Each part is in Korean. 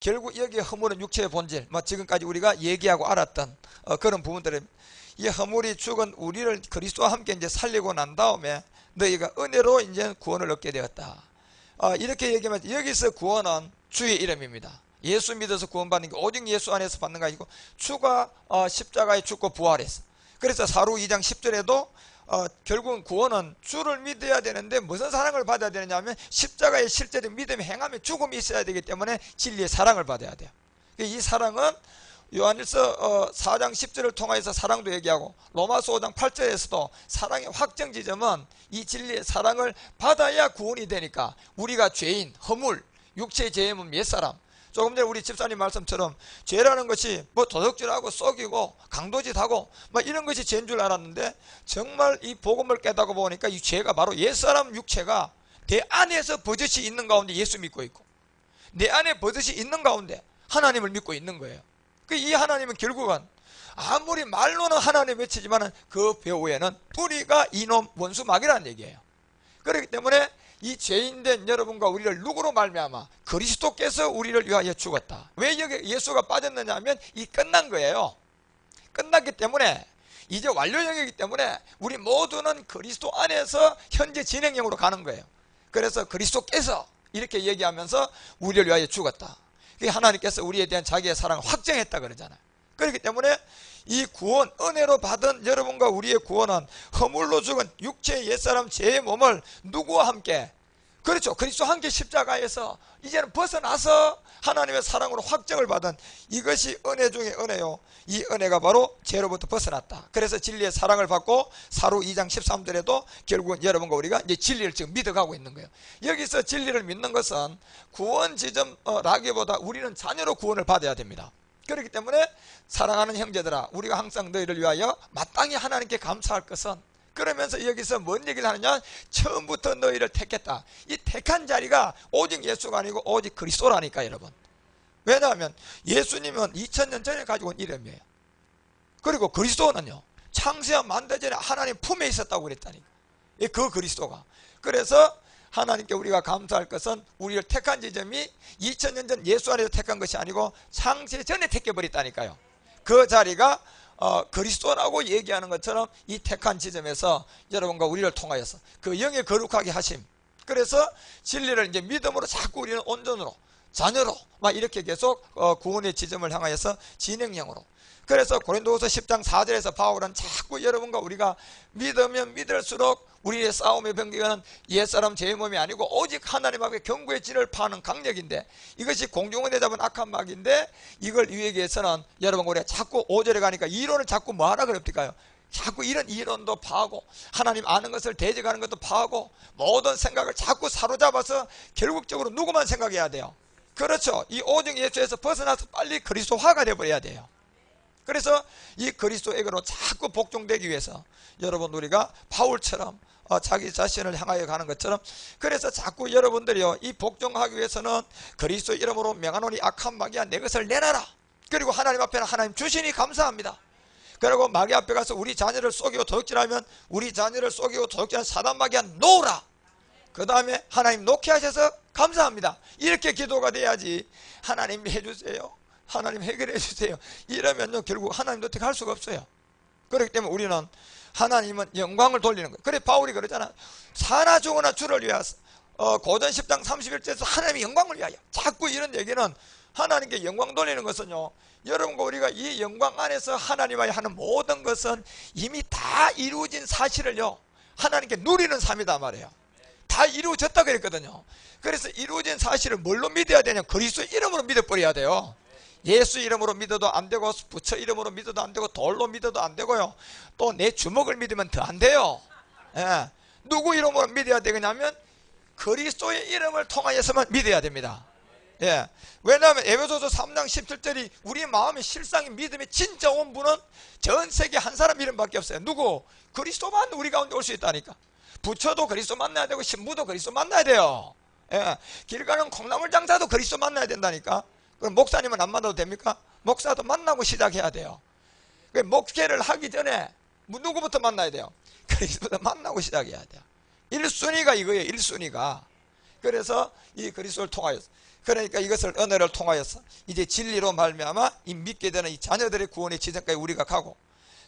결국 여기에 허물은 육체의 본질, 지금까지 우리가 얘기하고 알았던 그런 부분들을, 이 허물이 죽은 우리를 그리스도와 함께 이제 살리고 난 다음에 너희가 은혜로 이제 구원을 얻게 되었다. 이렇게 얘기하면 여기서 구원은 주의 이름입니다. 예수 믿어서 구원받는 게 오직 예수 안에서 받는 거 아니고 주가 십자가에 죽고 부활했어. 그래서 사루 2장 10절에도 결국은 구원은 주를 믿어야 되는데 무슨 사랑을 받아야 되느냐 하면 십자가의 실제적 믿음이 행하면 죽음이 있어야 되기 때문에 진리의 사랑을 받아야 돼요. 이 사랑은 요한일서 4장 10절을 통해서 사랑도 얘기하고 로마서 5장 8절에서도 사랑의 확정 지점은 이 진리의 사랑을 받아야 구원이 되니까 우리가 죄인, 허물, 육체의 죄임은 옛사람, 조금 전에 우리 집사님 말씀처럼 죄라는 것이 도둑질하고 썩이고 강도짓하고 이런 것이 죄인 줄 알았는데 정말 이 복음을 깨닫고 보니까 이 죄가 바로 옛사람 육체가 내 안에서 버젓이 있는 가운데 예수 믿고 있고 내 안에 버젓이 있는 가운데 하나님을 믿고 있는 거예요. 이 하나님은 결국은 아무리 말로는 하나님 외치지만 그 배후에는 뿌리가 이놈 원수 마귀라는 얘기예요. 그렇기 때문에 이 죄인된 여러분과 우리를 누구로 말미암아 그리스도께서 우리를 위하여 죽었다. 왜 여기 예수가 빠졌느냐 하면 이 끝난 거예요. 끝났기 때문에 이제 완료형이기 때문에 우리 모두는 그리스도 안에서 현재 진행형으로 가는 거예요. 그래서 그리스도께서 이렇게 얘기하면서 우리를 위하여 죽었다. 하나님께서 우리에 대한 자기의 사랑을 확정했다 그러잖아요. 그렇기 때문에 이 구원, 은혜로 받은 여러분과 우리의 구원은 허물로 죽은 육체의 옛사람 죄의 몸을 누구와 함께, 그렇죠, 그리스도와 함께 십자가에서 이제는 벗어나서 하나님의 사랑으로 확정을 받은 이것이 은혜 중에 은혜요. 이 은혜가 바로 죄로부터 벗어났다. 그래서 진리의 사랑을 받고 사루 2장 13절에도 결국은 여러분과 우리가 이제 진리를 지금 믿어가고 있는 거예요. 여기서 진리를 믿는 것은 구원 지점라기보다 우리는 자녀로 구원을 받아야 됩니다. 그렇기 때문에 사랑하는 형제들아, 우리가 항상 너희를 위하여 마땅히 하나님께 감사할 것은, 그러면서 여기서 뭔 얘기를 하느냐, 처음부터 너희를 택했다. 이 택한 자리가 오직 예수가 아니고 오직 그리스도라니까 여러분. 왜냐하면 예수님은 2000년 전에 가지고 온 이름이에요. 그리고 그리스도는요, 창세와 만대 전에 하나님 품에 있었다고 그랬다니까. 그 그리스도가. 그래서 하나님께 우리가 감사할 것은 우리를 택한 지점이 2000년 전 예수 안에서 택한 것이 아니고 창세 전에 택해버렸다니까요. 그 자리가 그리스도라고 얘기하는 것처럼 이 택한 지점에서 여러분과 우리를 통하여서 그 영의 거룩하게 하심, 그래서 진리를 이제 믿음으로 자꾸 우리는 온전으로 자녀로 막 이렇게 계속 구원의 지점을 향하여서 진행형으로. 그래서 고린도후서 10장 4절에서 바울은 자꾸 여러분과 우리가 믿으면 믿을수록 우리의 싸움의 병기는 옛사람 죄의 몸이 아니고 오직 하나님 앞에 경고의 진을 파는 강력인데, 이것이 공중원에 잡은 악한 마귀인데, 이걸 이기기 위해서는 여러분 우리가 자꾸 5절에 가니까 이론을 자꾸 뭐하라 그럽니까요? 자꾸 이런 이론도 파하고 하나님 아는 것을 대적하는 것도 파하고 모든 생각을 자꾸 사로잡아서 결국적으로 누구만 생각해야 돼요? 그렇죠, 이 오직 예수에서 벗어나서 빨리 그리스도화가 되어버려야 돼요. 그래서 이 그리스도에게로 자꾸 복종되기 위해서 여러분 우리가 바울처럼 자기 자신을 향하여 가는 것처럼, 그래서 자꾸 여러분들이요, 이 복종하기 위해서는 그리스도 이름으로 명하노니 악한 마귀야 내 것을 내놔라. 그리고 하나님 앞에는 하나님 주시니 감사합니다. 그리고 마귀 앞에 가서 우리 자녀를 속이고 도둑질하면 우리 자녀를 속이고 도둑질하는 사단 마귀야 놓으라. 그 다음에 하나님 놓게 하셔서 감사합니다. 이렇게 기도가 돼야지 하나님 해주세요, 하나님 해결해 주세요 이러면요 결국 하나님도 어떻게 할 수가 없어요. 그렇기 때문에 우리는 하나님은 영광을 돌리는 거예요. 그래 바울이 그러잖아. 사나 죽으나 주를 위하여. 고전 10장 31절에서 하나님의 영광을 위하여. 자꾸 이런 얘기는 하나님께 영광 돌리는 것은요, 여러분과 우리가 이 영광 안에서 하나님과의 하는 모든 것은 이미 다 이루어진 사실을요 하나님께 누리는 삶이다 말이에요. 다 이루어졌다 그랬거든요. 그래서 이루어진 사실을 뭘로 믿어야 되냐, 그리스도 이름으로 믿어버려야 돼요. 예수 이름으로 믿어도 안 되고, 부처 이름으로 믿어도 안 되고, 돌로 믿어도 안 되고요, 또 내 주먹을 믿으면 더 안 돼요. 예. 누구 이름으로 믿어야 되냐면 그리스도의 이름을 통하여서만 믿어야 됩니다. 예. 왜냐하면 에베소서 3장 17절이 우리 마음의 실상인 믿음이 진짜 온 분은 전 세계 한 사람 이름밖에 없어요. 누구? 그리스도만 우리 가운데 올 수 있다니까. 부처도 그리스도 만나야 되고 신부도 그리스도 만나야 돼요. 예. 길 가는 콩나물 장사도 그리스도 만나야 된다니까. 그럼 목사님은 안 만나도 됩니까? 목사도 만나고 시작해야 돼요. 목회를 하기 전에 누구부터 만나야 돼요? 그리스도부터 만나고 시작해야 돼요. 1순위가 이거예요. 1순위가. 그래서 이 그리스도를 통하여서, 그러니까 이것을 은혜를 통하여서 이제 진리로 말미암아 이 믿게 되는 이 자녀들의 구원의 지점까지 우리가 가고,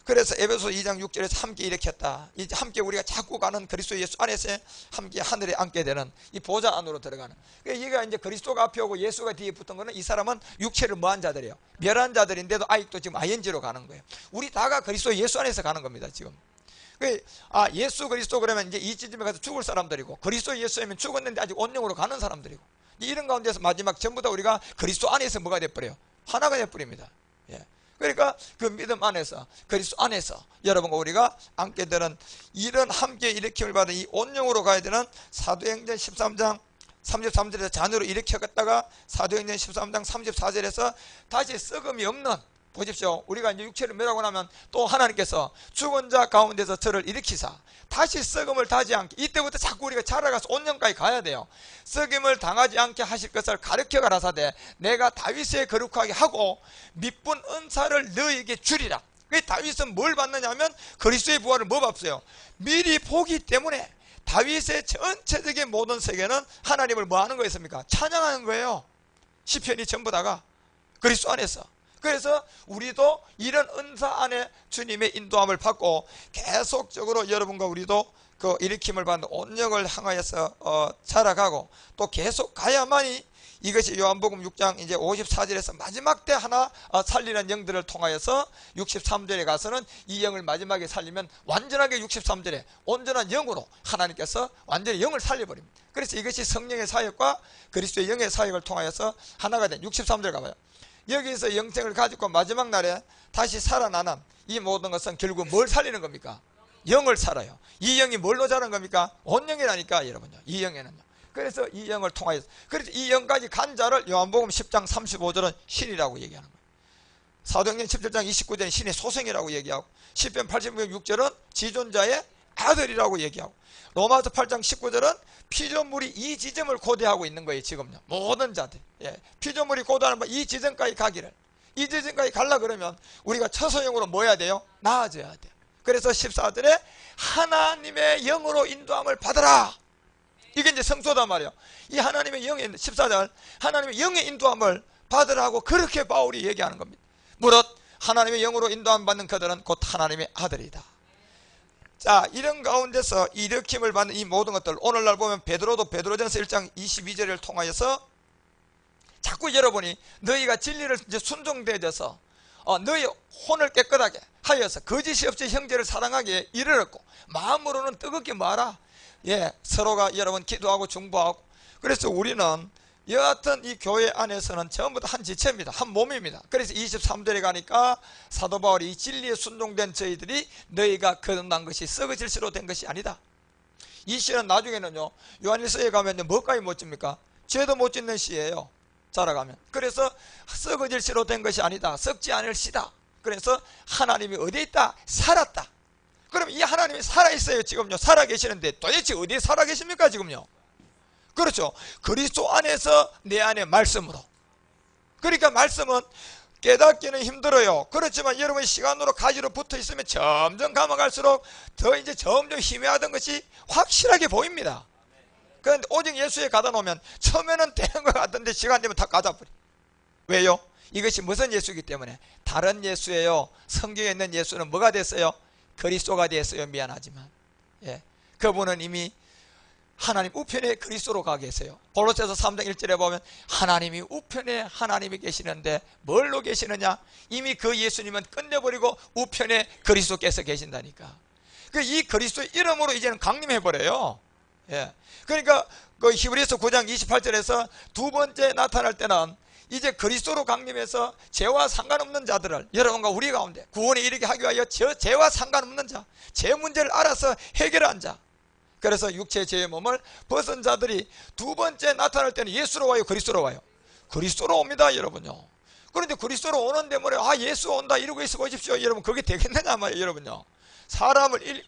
그래서 에베소 2장 6절에서 함께 일으켰다. 이제 함께 우리가 자꾸 가는 그리스도 예수 안에서 함께 하늘에 앉게 되는 이 보좌 안으로 들어가는. 그러니까 얘가 이제 그리스도가 앞에 오고 예수가 뒤에 붙은 거는 이 사람은 육체를 뭐한 자들이에요. 멸한 자들인데도 아직도 지금 ING로 가는 거예요. 우리 다가 그리스도 예수 안에서 가는 겁니다, 지금. 예수 그리스도 그러면 이제 이 지점에 가서 죽을 사람들이고, 그리스도 예수면 죽었는데 아직 원령으로 가는 사람들이고, 이런 가운데서 마지막 전부 다 우리가 그리스도 안에서 뭐가 돼버려요? 하나가 돼버립니다. 예. 그러니까 그 믿음 안에서, 그리스도 안에서 여러분과 우리가 앉게 되는 이런 함께 일으킴을 받은 이 온영으로 가야 되는 사도행전 13장 33절에서 자녀로 일으켰다가 사도행전 13장 34절에서 다시 썩음이 없는, 보십시오. 우리가 이제 육체를 멸하고 나면 또 하나님께서 죽은 자 가운데서 저를 일으키사 다시 썩음을 타지 않게, 이때부터 자꾸 우리가 자라가서 온영까지 가야 돼요. 썩임을 당하지 않게 하실 것을 가르쳐 가라사대 내가 다윗의 거룩하게 하고 미쁜 은사를 너에게 주리라. 그 다윗은 뭘 받느냐 하면 그리스도의 부활을 뭐 받어요? 미리 보기 때문에. 다윗의 전체적인 모든 세계는 하나님을 뭐 하는 거였습니까? 찬양하는 거예요. 시편이 전부 다가 그리스도 안에서. 그래서 우리도 이런 은사 안에 주님의 인도함을 받고 계속적으로 여러분과 우리도 그 일으킴을 받는 온영을 향하여서 자라가고, 또 계속 가야만이 이것이 요한복음 6장 이제 54절에서 마지막 때 하나 살리는 영들을 통하여서 63절에 가서는 이 영을 마지막에 살리면 완전하게 63절에 온전한 영으로 하나님께서 완전히 영을 살려버립니다. 그래서 이것이 성령의 사역과 그리스도의 영의 사역을 통하여서 하나가 된 63절 가봐요. 여기서 영생을 가지고 마지막 날에 다시 살아나는 이 모든 것은 결국 뭘 살리는 겁니까? 영을 살아요. 이 영이 뭘로 자란 겁니까? 온영이라니까 여러분요. 이 영에는요. 그래서 이 영을 통하여서, 그래서 이 영까지 간 자를 요한복음 10장 35절은 신이라고 얘기하는 거예요. 사도행전 17장 29절은 신의 소생이라고 얘기하고, 시편 86절은 지존자의 아들이라고 얘기하고, 로마서 8장 19절은 피조물이 이 지점을 고대하고 있는 거예요. 지금요. 모든 자들. 피조물이 고대하는 이 지점까지 가기를. 이 지점까지 가려 그러면 우리가 처소형으로 뭐 해야 돼요? 나아져야 돼요. 그래서 14절에 하나님의 영으로 인도함을 받으라. 이게 이제 성소단 말이에요. 이 하나님의 영의 14절 하나님의 영의 인도함을 받으라고 그렇게 바울이 얘기하는 겁니다. 무릇 하나님의 영으로 인도함 받는 그들은 곧 하나님의 아들이다. 자, 이런 가운데서 일으킴을 받는 이 모든 것들, 오늘날 보면 베드로도 베드로전서 1장 22절을 통하여서 자꾸 여러분이 너희가 진리를 이제 순종되어져서 너희 혼을 깨끗하게 하여서 거짓이 없이 형제를 사랑하기에 이르렀고 마음으로는 뜨겁게 말아. 서로가 여러분 기도하고 중보하고. 그래서 우리는 여하튼 이 교회 안에서는 전부 다 한 지체입니다. 한 몸입니다. 그래서 23절에 가니까 사도 바울이 이 진리에 순종된 저희들이 너희가 거듭난 것이 썩어질 시로 된 것이 아니다. 이 시는 나중에는요, 요한일서에 가면 뭐까지 못 짓니까? 죄도 못 짓는 시예요. 자라가면. 그래서 썩어질 시로 된 것이 아니다. 썩지 않을 시다. 그래서 하나님이 어디에 있다? 살았다. 그럼 이 하나님이 살아있어요. 지금요. 살아계시는데 도대체 어디에 살아계십니까? 지금요. 그렇죠. 그리스도 안에서 내 안에 말씀으로. 그러니까 말씀은 깨닫기는 힘들어요. 그렇지만 여러분 시간으로 가지로 붙어 있으면 점점 감아갈수록 더 이제 점점 희미하던 것이 확실하게 보입니다. 그런데 오직 예수에 가다 놓으면 처음에는 되는 것 같은데 시간 되면 다 가져버려. 왜요? 이것이 무슨 예수이기 때문에. 다른 예수예요. 성경에 있는 예수는 뭐가 됐어요? 그리스도가 됐어요. 미안하지만. 그분은 이미 하나님 우편에 그리스도로 가 계세요. 골로새서 3장 1절에 보면 하나님이 우편에 하나님이 계시는데 뭘로 계시느냐? 이미 그 예수님은 끝내버리고 우편에 그리스도께서 계신다니까. 이 그리스도의 이름으로 이제는 강림해버려요. 그러니까 그 히브리서 9장 28절에서 두 번째 나타날 때는 이제 그리스도로 강림해서 죄와 상관없는 자들을 여러분과 우리 가운데 구원에 이르게 하기 위하여 죄와 상관없는 자, 죄 문제를 알아서 해결한 자. 그래서 육체 죄의 몸을 벗은 자들이 두 번째 나타날 때는 예수로 와요? 그리스도로 와요? 그리스도로 옵니다, 여러분요. 그런데 그리스도로 오는데 뭐래? 예수 온다 이러고 있어 보십시오. 여러분 그게 되겠느냐 말이에요, 여러분요. 사람을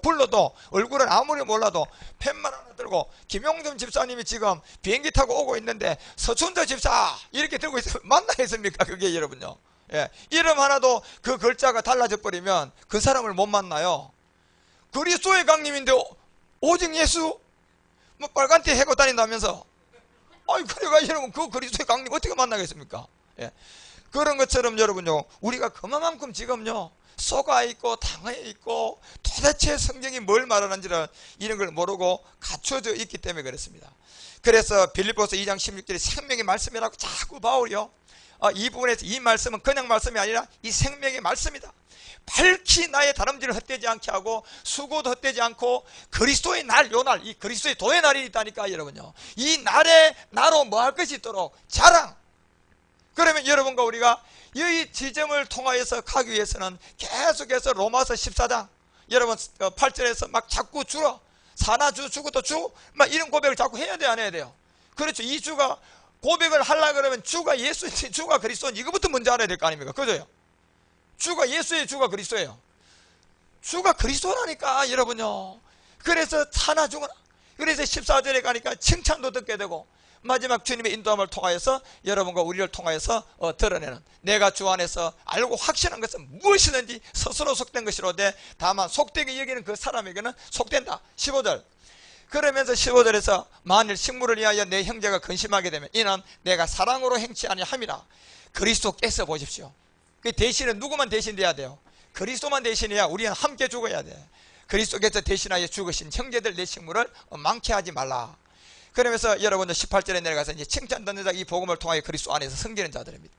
불러도 얼굴은 아무리 몰라도 펜만 하나 들고 김용점 집사님이 지금 비행기 타고 오고 있는데 서춘자 집사 이렇게 들고 있으면 만나겠습니까? 그게 여러분요. 이름 하나도 그 글자가 달라져 버리면 그 사람을 못 만나요. 그리스도의 강림인데 오직 예수? 뭐 빨간 티 해고 다닌다면서 아이, 그래가 여러분 그 그리스도의 강림 어떻게 만나겠습니까? 예. 그런 것처럼 여러분요, 우리가 그만큼 지금요 속아 있고 당해 있고 도대체 성경이 뭘 말하는지를 이런 걸 모르고 갖춰져 있기 때문에 그렇습니다. 그래서 빌립보서 2장 16절에 생명의 말씀이라고 자꾸 바울이요, 이 부분에서 이 말씀은 그냥 말씀이 아니라 이 생명의 말씀이다. 밝히 나의 다름질을 헛되지 않게 하고 수고도 헛되지 않고 그리스도의 날, 요 날, 이 그리스도의 도의 날이 있다니까 여러분요. 이 날에 나로 뭐 할 것이 있도록 자랑. 그러면 여러분과 우리가 이 지점을 통하여서 가기 위해서는 계속해서 로마서 14장 여러분 8절에서 막 자꾸 주로 사나 주, 주고도 주, 막 이런 고백을 자꾸 해야 돼, 안 해야 돼요? 그렇죠. 이 주가 고백을 하려고 그러면 주가 예수인지 주가 그리스도인지 이거부터 먼저 알아야 될 거 아닙니까? 그죠? 주가 예수예요, 주가 그리스도예요? 주가 그리스도라니까 여러분요. 그래서 사나 주거나, 그래서 14절에 가니까 칭찬도 듣게 되고 마지막 주님의 인도함을 통하여서 여러분과 우리를 통하여서 드러내는, 내가 주 안에서 알고 확신한 것은 무엇이든지 스스로 속된 것이로되 다만 속되게 여기는 그 사람에게는 속된다. 15절. 그러면서 15절에서 만일 식물을 위하여 내 형제가 근심하게 되면 이는 내가 사랑으로 행치 아니함이라. 그리스도께서 보십시오. 그 대신은 누구만 대신돼야 돼요? 그리스도만 대신해야 우리는 함께 죽어야 돼. 그리스도께서 대신하여 죽으신 형제들 내 식물을 망케 하지 말라. 그러면서 여러분들 18절에 내려가서 이제 칭찬 듣는 자, 이 복음을 통하여 그리스도 안에서 섬기는 자들입니다.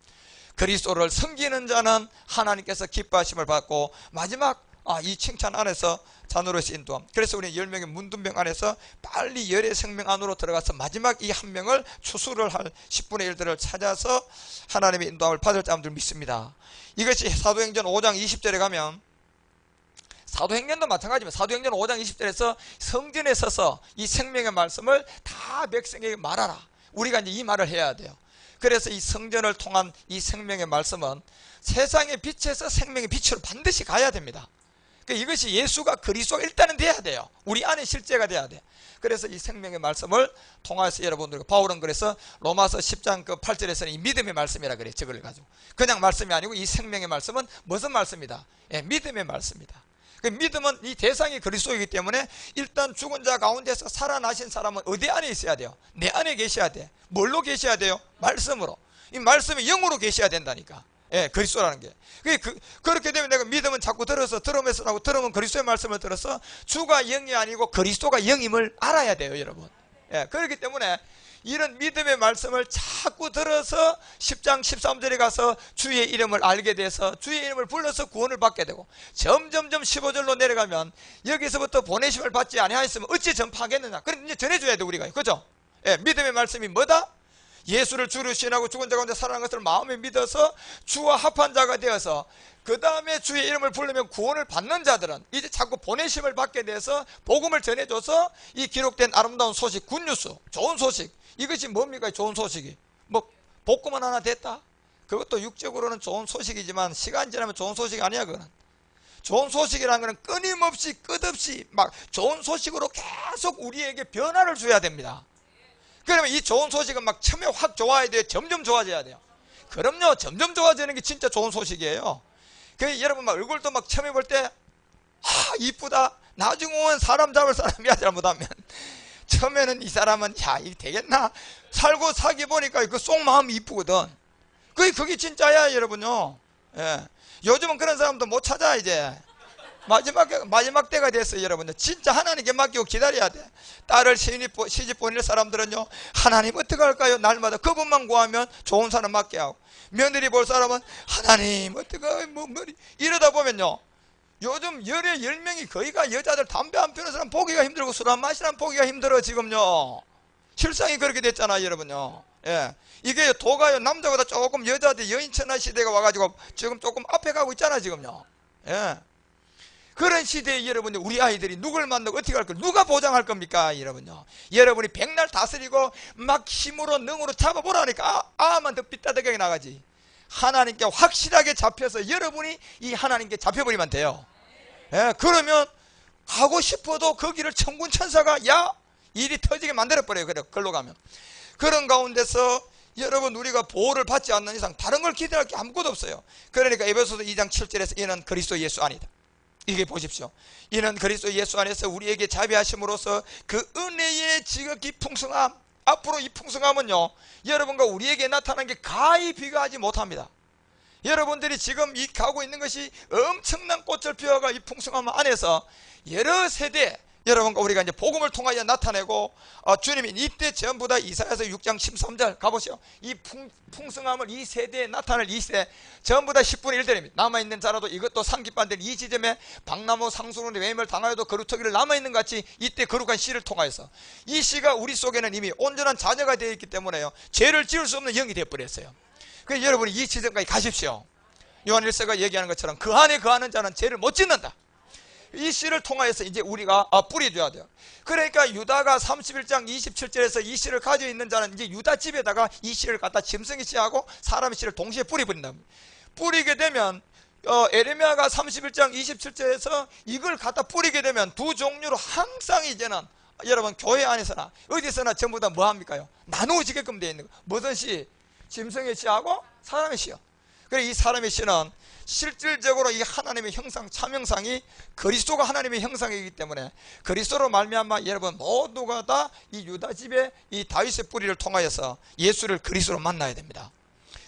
그리스도를 섬기는 자는 하나님께서 기뻐하심을 받고 마지막 이 칭찬 안에서 자녀로서 인도함. 그래서 우리는 10명의 문둥병 안에서 빨리 열의 생명 안으로 들어가서 마지막 이 한 명을 추수를 할 10분의 1들을 찾아서 하나님의 인도함을 받을 자들 믿습니다. 이것이 사도행전 5장 20절에 가면, 사도행전도 마찬가지입니다. 사도행전 5장 20절에서 성전에 서서 이 생명의 말씀을 다 백성에게 말하라. 우리가 이제 이 말을 해야 돼요. 그래서 이 성전을 통한 이 생명의 말씀은 세상의 빛에서 생명의 빛으로 반드시 가야 됩니다. 이것이 예수가 그리스도가 일단은 돼야 돼요. 우리 안에 실제가 돼야 돼. 그래서 이 생명의 말씀을 통해서 여러분들, 바울은 그래서 로마서 10장 그 8절에서는 이 믿음의 말씀이라 그래요. 저걸 가지고 그냥 말씀이 아니고 이 생명의 말씀은 무슨 말씀이다? 예, 믿음의 말씀이다. 그 믿음은 이 대상이 그리스도이기 때문에 일단 죽은 자 가운데서 살아나신 사람은 어디 안에 있어야 돼요? 내 안에 계셔야 돼. 뭘로 계셔야 돼요? 말씀으로. 이 말씀이 영으로 계셔야 된다니까. 예, 그리스도라는 게. 그렇게 되면 내가 믿음은 자꾸 들으면서 하고 들으면 그리스도의 말씀을 들어서 주가 영이 아니고 그리스도가 영임을 알아야 돼요, 여러분. 예, 그렇기 때문에 이런 믿음의 말씀을 자꾸 들어서 10장 13절에 가서 주의 이름을 알게 돼서 주의 이름을 불러서 구원을 받게 되고, 점점점 15절로 내려가면 여기서부터 보내심을 받지 아니하였으면 어찌 전파하겠느냐. 그럼 이제 전해줘야 돼, 우리가. 그죠? 예, 믿음의 말씀이 뭐다? 예수를 주로 시인하고 죽은 자 가운데 살아난 것을 마음에 믿어서 주와 합한 자가 되어서 그 다음에 주의 이름을 부르면 구원을 받는 자들은 이제 자꾸 보내심을 받게 돼서 복음을 전해줘서 이 기록된 아름다운 소식, 굿뉴스, 좋은 소식, 이것이 뭡니까? 좋은 소식이 뭐 복음은 하나 됐다? 그것도 육적으로는 좋은 소식이지만 시간 지나면 좋은 소식이 아니야. 그거는 좋은 소식이라는 것은 끊임없이 끝없이 막 좋은 소식으로 계속 우리에게 변화를 줘야 됩니다. 그러면 이 좋은 소식은 막 처음에 확 좋아야 돼요? 점점 좋아져야 돼요? 그럼요, 점점 좋아지는 게 진짜 좋은 소식이에요. 여러분 막 얼굴도 막 처음에 볼 때 이쁘다. 나중에 사람 잡을 사람이야. 잘못하면 처음에는 이 사람은 이게 되겠나? 살고 사기 보니까 그 속 마음이 이쁘거든. 그게 진짜야, 여러분요. 예. 요즘은 그런 사람도 못 찾아. 이제 마지막 때가 됐어요, 여러분들. 진짜 하나님께 맡기고 기다려야 돼. 딸을 시집 보낼 사람들은요, 하나님 어떻게 할까요? 날마다 그분만 구하면 좋은 사람 맡게 하고, 며느리 볼 사람은 하나님 어떻게 이러다 보면요, 요즘 열에 10명이 거의가 여자들 담배 안 피우는 사람 보기가 힘들고 술 안 마시는 사람 보기가 힘들어. 지금요 실상이 그렇게 됐잖아요, 여러분요. 예, 이게 도가요 남자보다 조금 여자들 여인천하 시대가 와가지고 지금 조금 앞에 가고 있잖아 지금요. 예, 그런 시대에 여러분이 우리 아이들이 누굴 만나고 어떻게 할 걸 누가 보장할 겁니까? 여러분요, 여러분이 백날 다스리고 막 힘으로 능으로 잡아보라니까 아만 더 삐딱하게 나가지. 하나님께 확실하게 잡혀서 여러분이 이 하나님께 잡혀버리면 돼요. 예, 그러면 가고 싶어도 거기를 천군 천사가 일이 터지게 만들어버려요. 그래, 걸로 가면. 그런 가운데서 여러분 우리가 보호를 받지 않는 이상 다른 걸 기대할 게 아무것도 없어요. 그러니까 에베소서 2장 7절에서 이는 그리스도 예수 안이다. 이게 보십시오. 이는 그리스도 예수 안에서 우리에게 자비하심으로써 그 은혜의 지극히 풍성함, 앞으로 이 풍성함은요, 여러분과 우리에게 나타나는 게 가히 비교하지 못합니다. 여러분들이 지금 이 가고 있는 것이 엄청난 꽃을 피워갈 이 풍성함 안에서 여러 세대 여러분과 우리가 이제 복음을 통하여 나타내고, 주님이 이때 전부 다 이사야서 6장 13절 가보시오. 이 풍성함을 이 세대에 나타낼 이 세대 전부 다 10분의 1대입니다. 남아있는 자라도 이것도 상기반들 이 지점에 박나무 상수론에 외임을 당하여도 거룩하기를 남아있는 같이 이때 거룩한 씨를 통하여서 이 씨가 우리 속에는 이미 온전한 자녀가 되어 있기 때문에요, 죄를 지을 수 없는 영이 되어버렸어요. 그래서 여러분이 이 지점까지 가십시오. 요한일서가 얘기하는 것처럼 그 안에 거하는 자는 죄를 못 짓는다. 이 씨를 통하여서 이제 우리가 뿌려줘야 돼요. 그러니까 유다가 31장 27절에서 이 씨를 가지고 있는 자는 이제 유다 집에다가 이 씨를 갖다 짐승의 씨하고 사람의 씨를 동시에 뿌려버린다. 뿌리게 되면 에레미야가 31장 27절에서 이걸 갖다 뿌리게 되면 두 종류로 항상 이제는 여러분 교회 안에서나 어디서나 전부 다 뭐합니까요? 나누어지게끔 되어 있는 거. 무슨 씨? 짐승의 씨하고 사람의 씨요. 그래 이 사람의 씨는 실질적으로 이 하나님의 형상, 참형상이 그리스도가 하나님의 형상이기 때문에 그리스도로 말미암아 여러분 모두가 다 이 유다 집의 이 다윗의 뿌리를 통하여서 예수를 그리스도로 만나야 됩니다.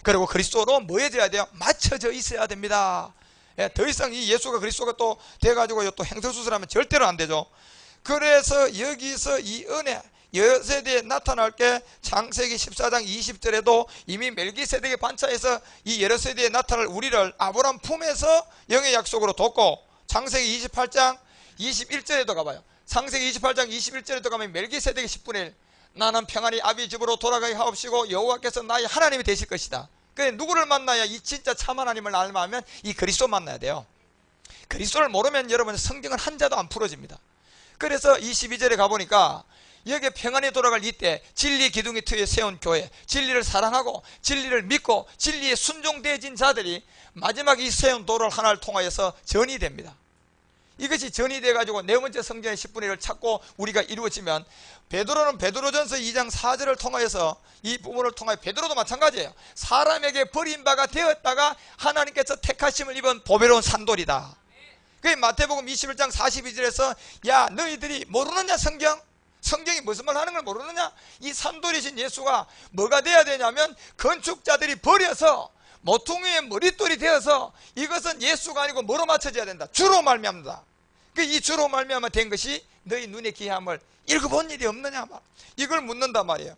그리고 그리스도로 뭐 해야 돼요? 맞춰져 있어야 됩니다. 예, 더 이상 이 예수가 그리스도가 또 돼가지고 또 행설수술하면 절대로 안 되죠. 그래서 여기서 이 은혜 여세대에 나타날 게 창세기 14장 20절에도 이미 멜기세덱의 반차에서 이 여러 세대에 나타날 우리를 아브라함 품에서 영의 약속으로 뒀고, 창세기 28장 21절에도 가봐요. 창세기 28장 21절에도 가면 멜기세덱의 10분의 1 나는 평안히 아비 집으로 돌아가게 하옵시고 여호와께서 나의 하나님이 되실 것이다. 그래 누구를 만나야 이 진짜 참 하나님을 알면 이 그리스도 만나야 돼요. 그리스도를 모르면 여러분 성경은 한 자도 안 풀어집니다. 그래서 22절에 가보니까 여기에 평안히 돌아갈 이때 진리 기둥이 트여 세운 교회, 진리를 사랑하고 진리를 믿고 진리에 순종되어진 자들이 마지막 이 세운 도를 하나를 통하여서 전이 됩니다. 이것이 전이 돼가지고 네 번째 성경의 10분의 1을 찾고 우리가 이루어지면, 베드로는 베드로전서 2장 4절을 통하여서 이 부분을 통하여 베드로도 마찬가지예요. 사람에게 버림바가 되었다가 하나님께서 택하심을 입은 보배로운 산돌이다. 그게 마태복음 21장 42절에서 야 너희들이 모르느냐 성경이 무슨 말 하는 걸 모르느냐? 이 산돌이신 예수가 뭐가 돼야 되냐면 건축자들이 버려서 모퉁이의 머릿돌이 되어서 이것은 예수가 아니고 뭐로 맞춰져야 된다? 주로 말미암다. 이 주로 말미암아 된 것이 너희 눈에 귀함을 읽어본 일이 없느냐? 이걸 묻는단 말이에요.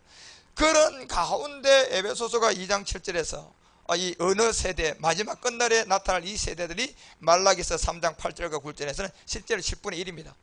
그런 가운데 에베소서가 2장 7절에서 이 어느 세대, 마지막 끝날에 나타날 이 세대들이 말라기서 3장 8절과 9절에서는 실제로 10분의 1입니다.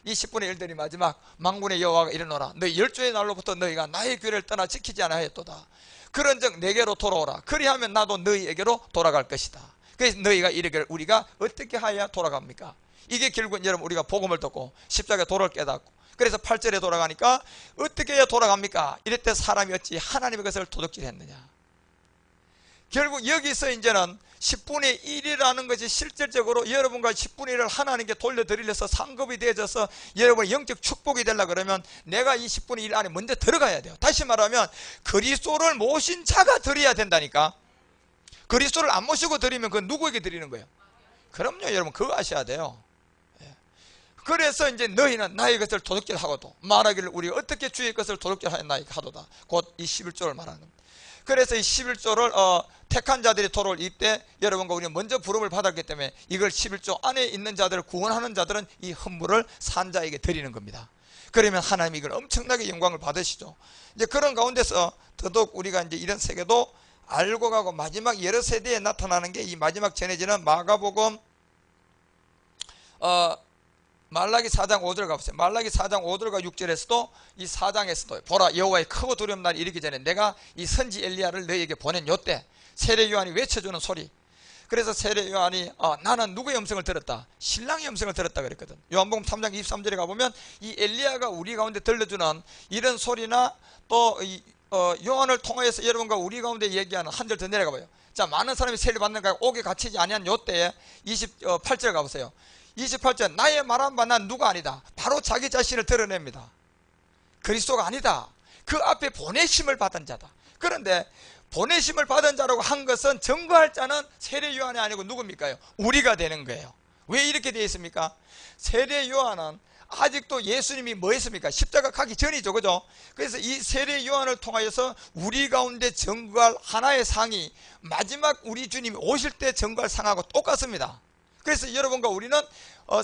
이 10분의 1들이 마지막 만군의 여호와가 이르노라 너희 열조의 날로부터 너희가 나의 규례를 떠나 지키지 아니하였도다. 그런즉 내게로 돌아오라. 그리하면 나도 너희에게로 돌아갈 것이다. 그래서 너희가 이르기를 우리가 어떻게 하여야 돌아갑니까? 이게 결국은 여러분 우리가 복음을 듣고 십자가에 도를 깨닫고, 그래서 8절에 돌아가니까 어떻게 해야 돌아갑니까? 이럴 때 사람이 어찌 하나님의 것을 도둑질했느냐. 결국 여기서 이제는 10분의 1이라는 것이 실질적으로 여러분과 10분의 1을 하나님께 돌려드리려서 상급이 되어져서 여러분의 영적 축복이 되려고 그러면 내가 이 10분의 1 안에 먼저 들어가야 돼요. 다시 말하면 그리스도를 모신 자가 드려야 된다니까. 그리스도를 안 모시고 드리면 그건 누구에게 드리는 거예요? 그럼요 여러분 그거 아셔야 돼요. 그래서 이제 너희는 나의 것을 도둑질하고도 말하기를 우리가 어떻게 주의 것을 도둑질하였나이까 하도다. 곧 이 11조를 말하는 겁니다. 그래서 이 11조를 택한 자들이 돌아올 이때 여러분과 우리는 먼저 부름을 받았기 때문에 이걸 11조 안에 있는 자들을 구원하는 자들은 이 헌물을 산 자에게 드리는 겁니다. 그러면 하나님이 이걸 엄청나게 영광을 받으시죠. 이제 그런 가운데서 더더욱 우리가 이제 이런 세계도 알고 가고 마지막 여러 세대에 나타나는 게 이 마지막 전해지는 마가복음 말라기 4장 5절 가보세요. 말라기 4장 5절과 6절에서도 이 4장에서도 보라 여호와의 크고 두려운 날이 이르기 전에 내가 이 선지 엘리야를 너희에게 보낸 요때 세례 요한이 외쳐주는 소리. 그래서 세례 요한이 나는 누구의 음성을 들었다? 신랑의 음성을 들었다 그랬거든. 요한복음 3장 23절에 가보면 이 엘리야가 우리 가운데 들려주는 이런 소리나 또 요한을 통하여서 여러분과 우리 가운데 얘기하는 한 절 더 내려가봐요. 자 많은 사람이 세례 받는 가 옥에 갇히지 아니한 요때에 28절 가보세요. 28절 나의 말한 바 난 누가 아니다. 바로 자기 자신을 드러냅니다. 그리스도가 아니다. 그 앞에 보내심을 받은 자다. 그런데 보내심을 받은 자라고 한 것은 증거할 자는 세례 요한이 아니고 누굽니까요? 우리가 되는 거예요. 왜 이렇게 되어 있습니까? 세례 요한은 아직도 예수님이 뭐 했습니까? 십자가 가기 전이죠, 그죠? 그래서 이 세례 요한을 통하여서 우리 가운데 전거할 하나의 상이 마지막 우리 주님이 오실 때 전거할 상하고 똑같습니다. 그래서 여러분과 우리는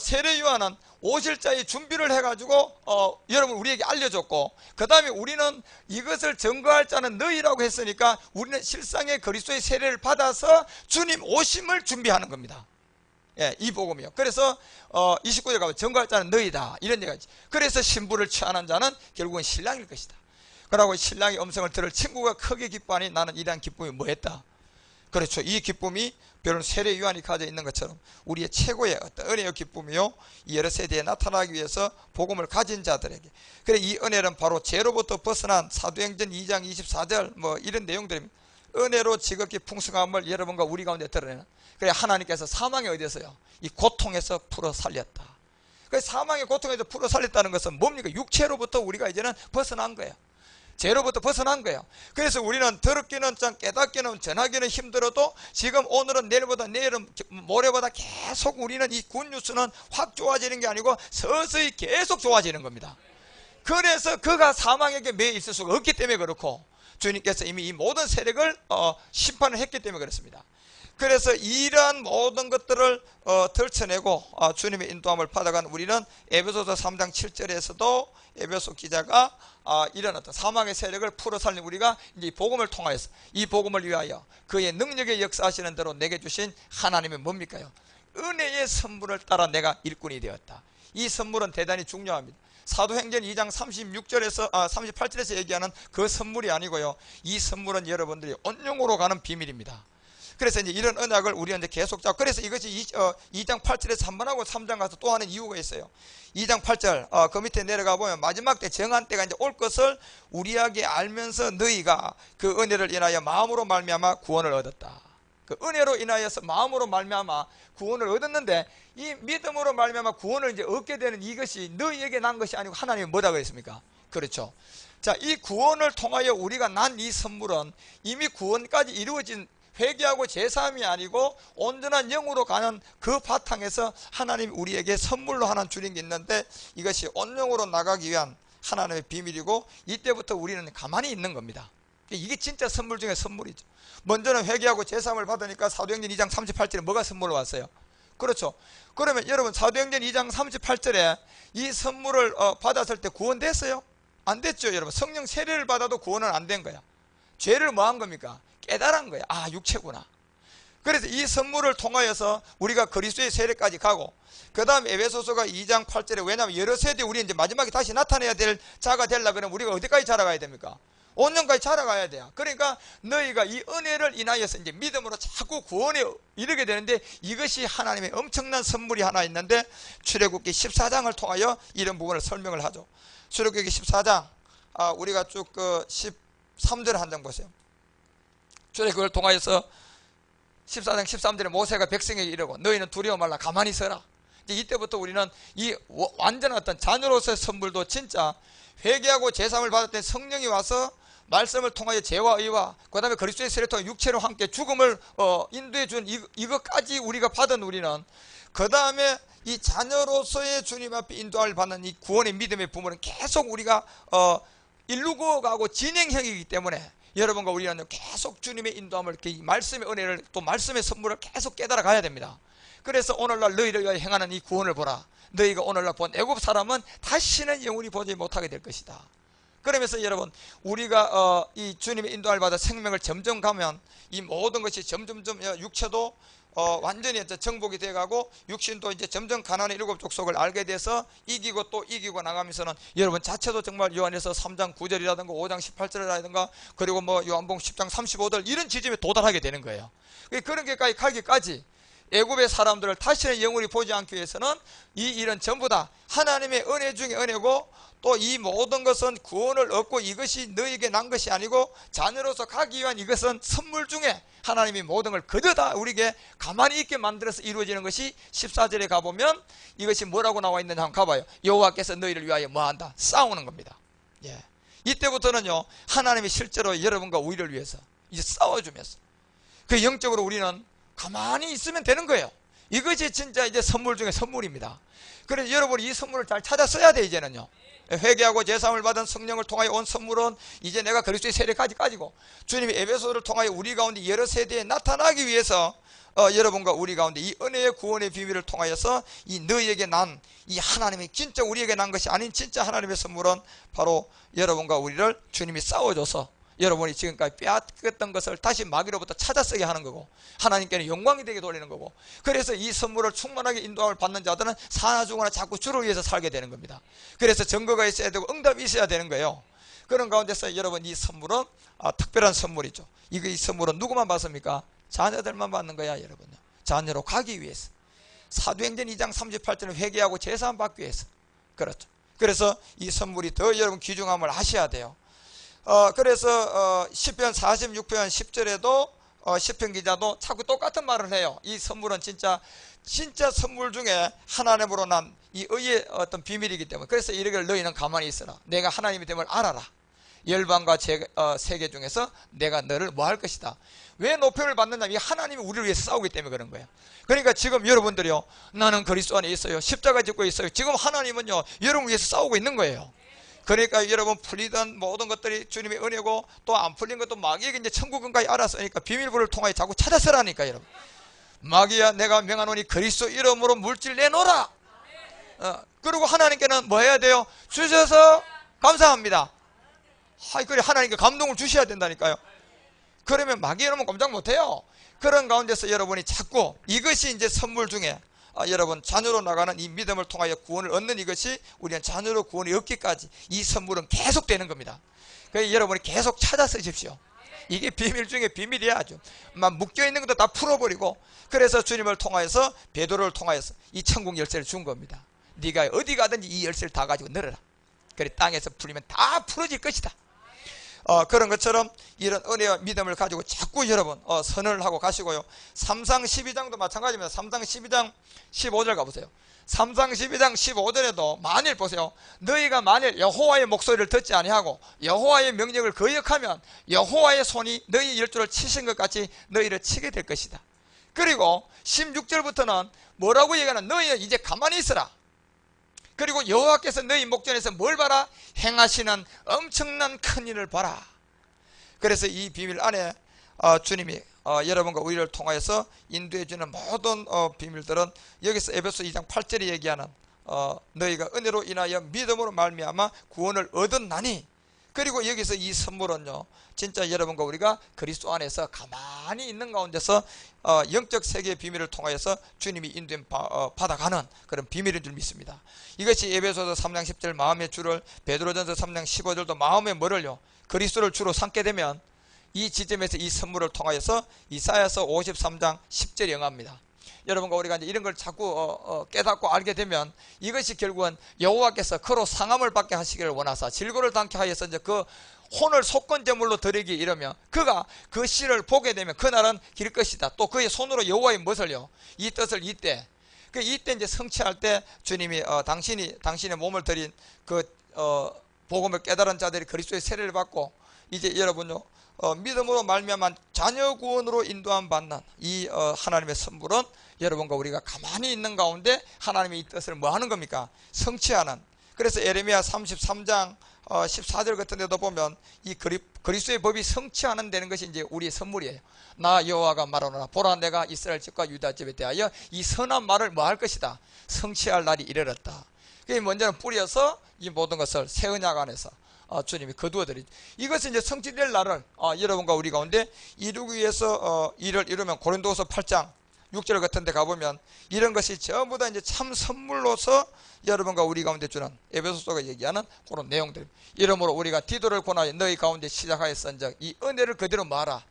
세례 요한은 오실 자의 준비를 해가지고 여러분 우리에게 알려줬고, 그 다음에 우리는 이것을 증거할 자는 너희라고 했으니까 우리는 실상의 그리스도의 세례를 받아서 주님 오심을 준비하는 겁니다. 예, 이 복음이요. 그래서 29절 가면 증거할 자는 너희다, 이런 얘기가 있지. 그래서 신부를 취하는 자는 결국은 신랑일 것이다. 그러고 신랑의 음성을 들을 친구가 크게 기뻐하니 나는 이러한 기쁨이 뭐했다. 그렇죠. 이 기쁨이 별은 세례 요한이 가져 있는 것처럼 우리의 최고의 어떤 은혜의 기쁨이요, 이 여러 세대에 나타나기 위해서 복음을 가진 자들에게. 그래, 이 은혜는 바로 죄로부터 벗어난 사도행전 2장 24절 뭐 이런 내용들입니다. 은혜로 지극히 풍성함을 여러분과 우리 가운데 드러내는. 그래, 하나님께서 사망에 어디서요? 이 고통에서 풀어 살렸다. 그래, 사망의 고통에서 풀어 살렸다는 것은 뭡니까? 육체로부터 우리가 이제는 벗어난 거예요. 죄로부터 벗어난 거예요. 그래서 우리는 더럽기는 참, 깨닫기는, 전하기는 힘들어도 지금 오늘은 내일보다 내일은 모레보다 계속 우리는 이 굿뉴스는 확 좋아지는 게 아니고 서서히 계속 좋아지는 겁니다. 그래서 그가 사망에게 매여 있을 수가 없기 때문에 그렇고, 주님께서 이미 이 모든 세력을 심판을 했기 때문에 그렇습니다. 그래서 이러한 모든 것들을 덜쳐내고 주님의 인도함을 받아간 우리는 에베소서 3장 7절에서도 에베소 기자가 이런 어떤 사망의 세력을 풀어 살린 우리가 이제 복음을 통하여서 이 복음을 위하여 그의 능력의 역사하시는 대로 내게 주신 하나님의 뭡니까요? 은혜의 선물을 따라 내가 일꾼이 되었다. 이 선물은 대단히 중요합니다. 사도행전 2장 38절에서 얘기하는 그 선물이 아니고요, 이 선물은 여러분들이 온영으로 가는 비밀입니다. 그래서 이제 이런 언약을 우리는 이제 계속 잡고, 그래서 이것이 2장 8절에서 한 번 하고 3장 가서 또 하는 이유가 있어요. 2장 8절 그 밑에 내려가 보면 마지막 때 정한 때가 이제 올 것을 우리에게 알면서 너희가 그 은혜를 인하여 마음으로 말미암아 구원을 얻었다. 그 은혜로 인하여서 마음으로 말미암아 구원을 얻었는데, 이 믿음으로 말미암아 구원을 이제 얻게 되는 이것이 너희에게 난 것이 아니고 하나님이 뭐라고 했습니까? 그렇죠. 자, 이 구원을 통하여 우리가 난 이 선물은 이미 구원까지 이루어진 회개하고 제사함이 아니고 온전한 영으로 가는 그 바탕에서 하나님이 우리에게 선물로 하나 주는 게 있는데, 이것이 온영으로 나가기 위한 하나님의 비밀이고, 이때부터 우리는 가만히 있는 겁니다. 이게 진짜 선물 중에 선물이죠. 먼저는 회개하고 제사함을 받으니까 사도행전 2장 38절에 뭐가 선물로 왔어요? 그렇죠. 그러면 여러분 사도행전 2장 38절에 이 선물을 받았을 때 구원됐어요? 안 됐죠. 여러분 성령 세례를 받아도 구원은 안 된 거야. 죄를 뭐 한 겁니까? 깨달은 거야. 아, 육체구나. 그래서 이 선물을 통하여서 우리가 그리스도의 세례까지 가고, 그 다음 에베소서가 2장 8절에, 왜냐하면 여러 세대 우리 이제 마지막에 다시 나타내야 될 자가 되려고 그러면 우리가 어디까지 자라가야 됩니까? 온전까지 자라가야 돼요. 그러니까 너희가 이 은혜를 인하여서 이제 믿음으로 자꾸 구원에 이르게 되는데, 이것이 하나님의 엄청난 선물이 하나 있는데, 출애굽기 14장을 통하여 이런 부분을 설명을 하죠. 출애굽기 14장 우리가 쭉 그 13절 한 장 보세요. 출애굽을 통하여서 14장 13절에 모세가 백성에게 이르고 너희는 두려워 말라, 가만히 서라. 이때부터 우리는 이 완전한 어떤 자녀로서의 선물도 진짜 회개하고 제사함을 받았던 성령이 와서 말씀을 통하여 죄와 의와 그 다음에 그리스도의 세례를 통해 육체로 함께 죽음을 인도해 준 이것까지 우리가 받은 우리는, 그 다음에 이 자녀로서의 주님 앞에 인도함을 받는 이 구원의 믿음의 부분은 계속 우리가 이루고 가고 진행형이기 때문에 여러분과 우리는 계속 주님의 인도함을, 이 말씀의 은혜를, 또 말씀의 선물을 계속 깨달아 가야 됩니다. 그래서 오늘날 너희를 위하여 행하는 이 구원을 보라. 너희가 오늘날 본 애굽 사람은 다시는 영원히 보지 못하게 될 것이다. 그러면서 여러분 우리가 이 주님의 인도함을 받아 생명을 점점 가면 이 모든 것이 점점점 육체도 완전히 정복이 돼가고, 육신도 이제 점점 가나안의 일곱 족속을 알게 돼서 이기고 또 이기고 나가면서는 여러분 자체도 정말 요한에서 3장 9절이라든가 5장 18절이라든가 그리고 뭐 요한복음 10장 35절 이런 지점에 도달하게 되는 거예요. 그런 게까지 가기까지 애굽의 사람들을 다시는 영원히 보지 않기 위해서는 이 일은 전부 다 하나님의 은혜 중에 은혜고, 또 이 모든 것은 구원을 얻고 이것이 너에게 난 것이 아니고 자녀로서 가기 위한 이것은 선물 중에 하나님이 모든 걸 그저 다 우리에게 가만히 있게 만들어서 이루어지는 것이 14절에 가보면 이것이 뭐라고 나와 있는지 한번 가봐요. 여호와께서 너희를 위하여 뭐한다? 싸우는 겁니다. 예. 이때부터는요 하나님이 실제로 여러분과 우리를 위해서 이제 싸워주면서 그 영적으로 우리는 가만히 있으면 되는 거예요. 이것이 진짜 이제 선물 중에 선물입니다. 그래서 여러분이 이 선물을 잘 찾아 써야 돼. 이제는요, 회개하고 제사함을 받은 성령을 통하여 온 선물은 이제 내가 그리스도의 세례까지 가지고 주님이 에베소를 통하여 우리 가운데 여러 세대에 나타나기 위해서 여러분과 우리 가운데 이 은혜의 구원의 비밀을 통하여서 이 너희에게 난 이 하나님이 진짜 우리에게 난 것이 아닌 진짜 하나님의 선물은 바로 여러분과 우리를 주님이 싸워줘서 여러분이 지금까지 빼앗겼던 것을 다시 마귀로부터 찾아 쓰게 하는 거고, 하나님께는 영광이 되게 돌리는 거고, 그래서 이 선물을 충만하게 인도함을 받는 자들은 사나 죽으나 자꾸 주를 위해서 살게 되는 겁니다. 그래서 증거가 있어야 되고 응답이 있어야 되는 거예요. 그런 가운데서 여러분, 이 선물은 특별한 선물이죠. 이 선물은 누구만 받습니까? 자녀들만 받는 거야, 여러분요. 자녀로 가기 위해서. 사도행전 2장 38절은 회개하고 제사함 받기 위해서. 그렇죠. 그래서 이 선물이 더 여러분 귀중함을 아셔야 돼요. 그래서 시편 46편 10절에도 시편 기자도 자꾸 똑같은 말을 해요. 이 선물은 진짜 선물 중에 하나님으로 난 이 의의 어떤 비밀이기 때문에, 그래서 이르기를 너희는 가만히 있으라. 내가 하나님이 됨을 알아라. 열방과 세계 중에서 내가 너를 뭐 할 것이다. 왜 노표를 받느냐? 이 하나님이 우리를 위해서 싸우기 때문에 그런 거예요. 그러니까 지금 여러분들이요, 나는 그리스도 안에 있어요, 십자가 짓고 있어요. 지금 하나님은요, 여러분 위해서 싸우고 있는 거예요. 그러니까 여러분 풀리던 모든 것들이 주님의 은혜고, 또 안 풀린 것도 마귀에게 이제 천국은까지 알았으니까 비밀부를 통하여 자꾸 찾아서라니까. 여러분, 마귀야 내가 명하노니 그리스도 이름으로 물질 내놓으라. 그리고 하나님께는 뭐 해야 돼요? 주셔서 감사합니다. 그래, 하나님께 감동을 주셔야 된다니까요. 그러면 마귀는 꼼짝 못해요. 그런 가운데서 여러분이 자꾸 이것이 이제 선물 중에 여러분 자녀로 나가는 이 믿음을 통하여 구원을 얻는 이것이 우리는 자녀로 구원이 얻기까지 이 선물은 계속 되는 겁니다. 그래서 여러분이 계속 찾아 쓰십시오. 이게 비밀 중에 비밀이야. 아주 막 묶여있는 것도 다 풀어버리고, 그래서 주님을 통하여서 베드로를 통하여서 이 천국 열쇠를 준 겁니다. 네가 어디 가든지 이 열쇠를 다 가지고 늘어라. 그래, 땅에서 풀리면 다 풀어질 것이다. 그런 것처럼 이런 은혜와 믿음을 가지고 자꾸 여러분 선을 하고 가시고요. 3상 12장도 마찬가지입니다. 3상 12장 15절 가보세요. 3상 12장 15절에도 만일 보세요, 너희가 만일 여호와의 목소리를 듣지 아니하고 여호와의 명령을 거역하면 여호와의 손이 너희 열조를 치신 것 같이 너희를 치게 될 것이다. 그리고 16절부터는 뭐라고 얘기하나? 너희는 이제 가만히 있어라. 그리고 여호와께서 너희 목전에서 뭘 봐라? 행하시는 엄청난 큰 일을 봐라. 그래서 이 비밀 안에 주님이 여러분과 우리를 통하여서 인도해 주는 모든 비밀들은 여기서 에베소 2장 8절에 얘기하는 너희가 은혜로 인하여 믿음으로 말미암아 구원을 얻었나니, 그리고 여기서 이 선물은요, 진짜 여러분과 우리가 그리스도 안에서 가만히 있는 가운데서 영적 세계의 비밀을 통하여서 주님이 인도해 받아가는 그런 비밀인 줄 믿습니다. 이것이 에베소서 3장 10절 마음의 주를, 베드로전서 3장 15절도 마음의 뭐를요? 그리스도를 주로 삼게 되면 이 지점에서 이 선물을 통하여서 이사야서 53장 10절이 응합니다. 여러분과 우리가 이제 이런 걸 자꾸 깨닫고 알게 되면 이것이 결국은 여호와께서 그로 상함을 받게 하시기를 원하사 질고를 당케 하여서 이제 그 혼을 속건제물로 드리기 이러면 그가 그 씨를 보게 되면 그날은 길 것이다. 또 그의 손으로 여호와의 무엇을요? 이 뜻을 이때 이제 성취할 때 주님이 당신의 몸을 드린 그 복음을 깨달은 자들이 그리스도의 세례를 받고 이제 여러분요 믿음으로 말미암아 자녀 구원으로 인도함 받는 이 하나님의 선물은 여러분과 우리가 가만히 있는 가운데 하나님의 이 뜻을 뭐 하는 겁니까? 성취하는. 그래서 에레미야 33장 14절 같은 데도 보면 이 그리스도의 법이 성취하는 되는 것이 이제 우리의 선물이에요. 나 여호와가 말하노라 보라 내가 이스라엘 집과 유다 집에 대하여 이 선한 말을 뭐 할 것이다? 성취할 날이 이르렀다. 그게 먼저는 뿌려서 이 모든 것을 새 언약 안에서 주님이 거두어드리죠. 이것은 이제 성취될 날을 여러분과 우리 가운데 이루기 위해서 이를 이루면 고린도서 8장 6절 같은 데 가보면 이런 것이 전부 다 이제 참 선물로서 여러분과 우리 가운데 주는 에베소서가 얘기하는 그런 내용들. 이러므로 우리가 디도를 권하여 너희 가운데 시작하였은즉 이 은혜를 그대로 말아.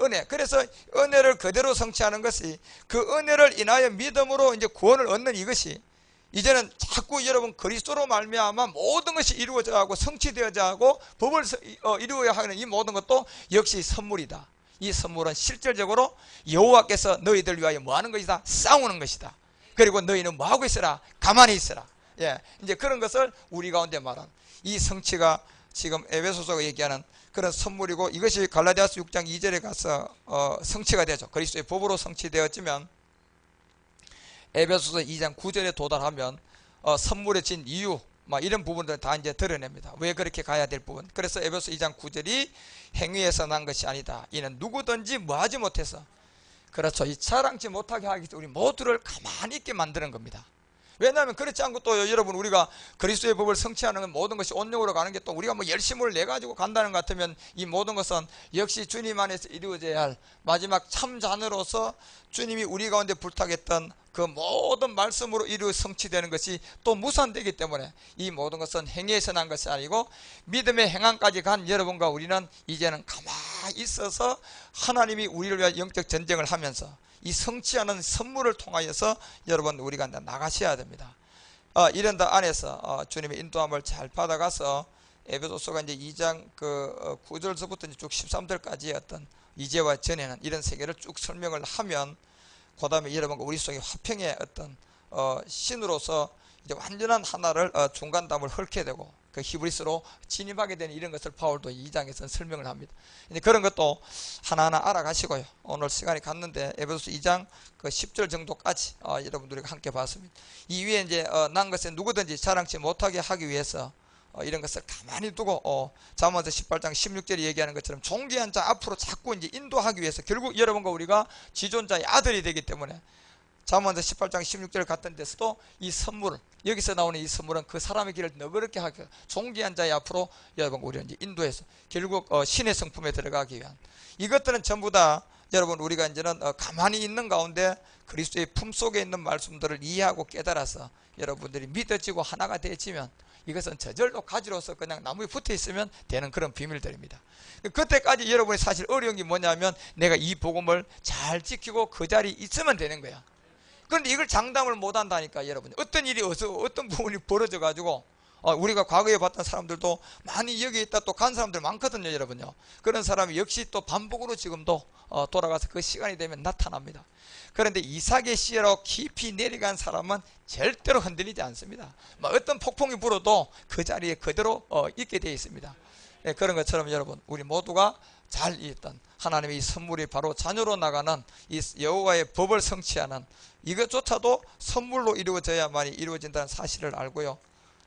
은혜. 그래서 은혜를 그대로 성취하는 것이 그 은혜를 인하여 믿음으로 이제 구원을 얻는 이것이 이제는 자꾸 여러분 그리스도로 말미암아 모든 것이 이루어져 하고 성취되어져 하고 법을 이루어야 하는 이 모든 것도 역시 선물이다. 이 선물은 실질적으로 여호와께서 너희들 위하여 뭐 하는 것이다? 싸우는 것이다. 그리고 너희는 뭐 하고 있으라? 가만히 있으라. 이제 그런 것을 우리 가운데 말한 이 성취가 지금 에베소서가 얘기하는 그런 선물이고, 이것이 갈라디아서 6장 2절에 가서 성취가 되죠. 그리스도의 법으로 성취되었지만 에베소서 2장 9절에 도달하면 선물에 진 이유 막 이런 부분들을 다 이제 드러냅니다. 왜 그렇게 가야 될 부분. 그래서 에베소 2장 9절이 행위에서 난 것이 아니다. 이는 누구든지 뭐하지 못해서, 그렇죠, 이 자랑치 못하게 하기 위해서 우리 모두를 가만히 있게 만드는 겁니다. 왜냐하면 그렇지 않고 또 여러분, 우리가 그리스도의 법을 성취하는 모든 것이 온영으로 가는 게 또 우리가 뭐 열심을 내 가지고 간다는 것 같으면 이 모든 것은 역시 주님 안에서 이루어져야 할 마지막 참잔으로서 주님이 우리 가운데 불타겠던 그 모든 말씀으로 이루 성취되는 것이 또 무산되기 때문에 이 모든 것은 행위에서 난 것이 아니고 믿음의 행함까지 간 여러분과 우리는 이제는 가만히 있어서 하나님이 우리를 위한 영적 전쟁을 하면서 이 성취하는 선물을 통하여서 여러분 우리가 나가셔야 됩니다. 이런 데 안에서 주님의 인도함을 잘 받아가서 에베소서가 이제 2장 9절서부터 쭉 13절까지의 어떤 이제와 전에는 이런 세계를 쭉 설명을 하면, 그 다음에 여러분과 우리 속에 화평의 어떤 신으로서 이제 완전한 하나를 중간담을 헐게 되고 그 히브리스로 진입하게 되는 이런 것을 바울도 2장에서 설명을 합니다. 이제 그런 것도 하나하나 알아가시고요. 오늘 시간이 갔는데 에베소서 2장 10절 정도까지 여러분들이 함께 봤습니다. 이 위에 이제 난 것에 누구든지 자랑치 못하게 하기 위해서 이런 것을 가만히 두고 잠언서 18장 16절이 얘기하는 것처럼 존귀한 자 앞으로 자꾸 이제 인도하기 위해서, 결국 여러분과 우리가 지존자의 아들이 되기 때문에 잠언서 18장 16절 같은 데서도 이 선물, 여기서 나오는 이 선물은 그 사람의 길을 너그럽게 하기, 존귀한 자의 앞으로 여러분 우리는 이제 인도해서 결국 신의 성품에 들어가기 위한, 이것들은 전부 다 여러분 우리가 이제는 가만히 있는 가운데 그리스도의 품속에 있는 말씀들을 이해하고 깨달아서 여러분들이 믿어지고 하나가 되어지면 이것은 저절로 가지로서 그냥 나무에 붙어 있으면 되는 그런 비밀들입니다. 그때까지 여러분이 사실 어려운 게 뭐냐면 내가 이 복음을 잘 지키고 그 자리에 있으면 되는 거야. 그런데 이걸 장담을 못 한다니까. 여러분, 어떤 일이 어떤 부분이 벌어져 가지고 우리가 과거에 봤던 사람들도 많이 여기 있다 또 간 사람들 많거든요. 여러분요, 그런 사람이 역시 또 반복으로 지금도 돌아가서 그 시간이 되면 나타납니다. 그런데 이삭의 씨로 깊이 내려간 사람은 절대로 흔들리지 않습니다. 어떤 폭풍이 불어도 그 자리에 그대로 있게 되어 있습니다. 그런 것처럼 여러분, 우리 모두가 잘 있던 하나님의 이 선물이 바로 자녀로 나가는 이 여호와의 법을 성취하는 이것조차도 선물로 이루어져야만이 이루어진다는 사실을 알고요,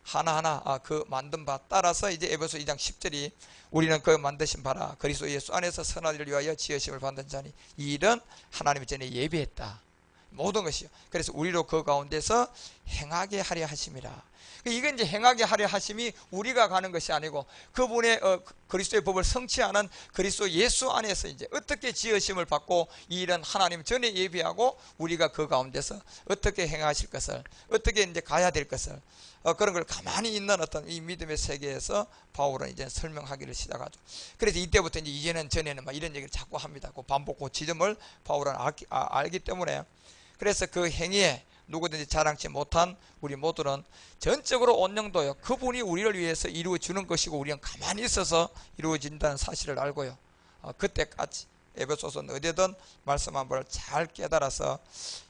하나하나 그 만든 바 따라서 이제 에베소 2장 10절이 우리는 그 만드신 바라 그리스도 예수 안에서 선한 일을 위하여 지으심을 받는 자니 이 일은 하나님이 전에 예비했다. 모든 것이요. 그래서 우리로 그 가운데서 행하게 하려 하심이라. 이건 이제 행하게 하려 하심이 우리가 가는 것이 아니고 그분의 그리스도의 법을 성취하는 그리스도 예수 안에서 이제 어떻게 지으심을 받고 이 일은 하나님 전에 예비하고 우리가 그 가운데서 어떻게 행하실 것을, 어떻게 이제 가야 될 것을 그런 걸 가만히 있는 어떤 이 믿음의 세계에서 바울은 이제 설명하기를 시작하죠. 그래서 이때부터 이제는 전에는 막 이런 얘기를 자꾸 합니다. 그 반복, 그 지점을 바울은 알기 때문에, 그래서 그 행위에 누구든지 자랑치 못한 우리 모두는 전적으로 온영도요, 그분이 우리를 위해서 이루어 주는 것이고 우리는 가만히 있어서 이루어진다는 사실을 알고요, 그때까지 에베소서는 어디든 말씀 한 번을 잘 깨달아서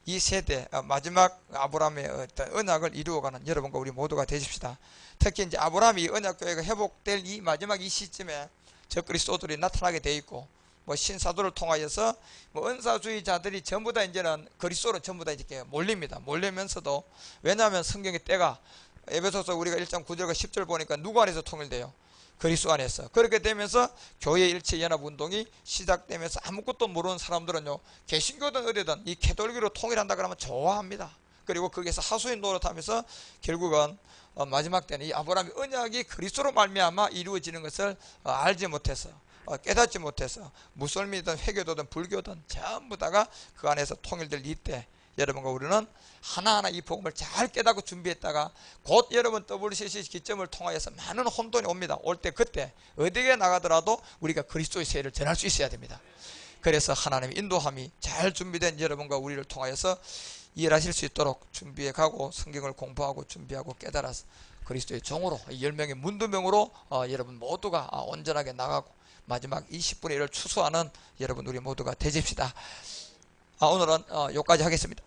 이 세대 마지막 아브라함의 어떤 언약을 이루어가는 여러분과 우리 모두가 되십시다. 특히 이제 아브라함이 언약교회가 회복될 이 마지막 이 시점에 적그리스도들이 나타나게 돼 있고, 신사도를 통하여서 은사주의자들이 전부 다 이제는 그리스도로 전부 다 이렇게 몰립니다. 몰리면서도, 왜냐하면 성경의 때가 에베소서 우리가 1장 9절과 10절 보니까 누구 안에서 통일돼요? 그리스도 안에서. 그렇게 되면서 교회 일체 연합 운동이 시작되면서 아무것도 모르는 사람들은요, 개신교든 어디든 이 캐톨릭으로 통일한다 그러면 좋아합니다. 그리고 거기서 하수인 노릇하면서 결국은 마지막 때는 이 아브라함의 언약이 그리스도로 말미암아 이루어지는 것을 알지 못해서, 깨닫지 못해서 무슬림이든 회교도든 불교든 전부 다가 그 안에서 통일될 이때 여러분과 우리는 하나하나 이 복음을 잘 깨닫고 준비했다가 곧 여러분 WCC 기점을 통하여서 많은 혼돈이 옵니다. 올 때 그때 어디에 나가더라도 우리가 그리스도의 세를 전할 수 있어야 됩니다. 그래서 하나님의 인도함이 잘 준비된 여러분과 우리를 통하여서 일하실 수 있도록 준비해 가고 성경을 공부하고 준비하고 깨달아서 그리스도의 종으로 10명의 문두명으로 여러분 모두가 온전하게 나가고 마지막 20분의 1을 추수하는 여러분 우리 모두가 되십시다. 오늘은 여기까지 하겠습니다.